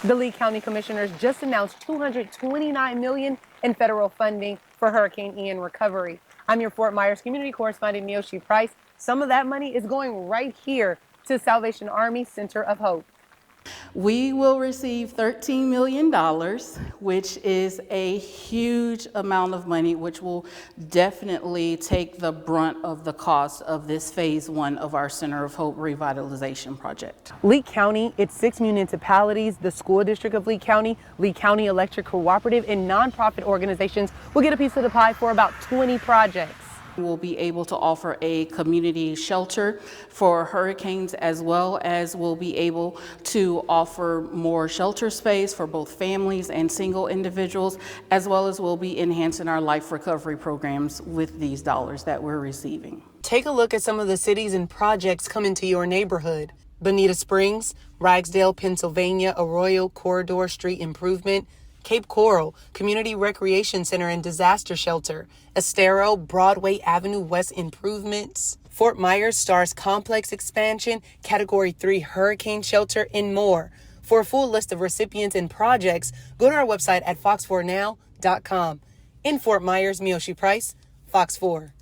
The Lee County Commissioners just announced $229 million in federal funding for Hurricane Ian recovery. I'm your Fort Myers community correspondent, Miyoshi Price. Some of that money is going right here to Salvation Army Center of Hope. We will receive $13 million, which is a huge amount of money, which will definitely take the brunt of the cost of this phase 1 of our Center of Hope revitalization project. Lee County, its 6 municipalities, the school district of Lee County Electric Cooperative, and nonprofit organizations will get a piece of the pie for about 20 projects. We'll be able to offer a community shelter for hurricanes, as well as we'll be able to offer more shelter space for both families and single individuals, as well as we'll be enhancing our life recovery programs with these dollars that we're receiving. Take a look at some of the cities and projects coming to your neighborhood. Bonita Springs, Ragsdale, Pennsylvania, Arroyo Corridor Street Improvement, Cape Coral, Community Recreation Center and Disaster Shelter, Estero, Broadway Avenue West Improvements, Fort Myers Stars Complex Expansion, Category 3 Hurricane Shelter, and more. For a full list of recipients and projects, go to our website at fox4now.com. In Fort Myers, Miyoshi Price, Fox 4.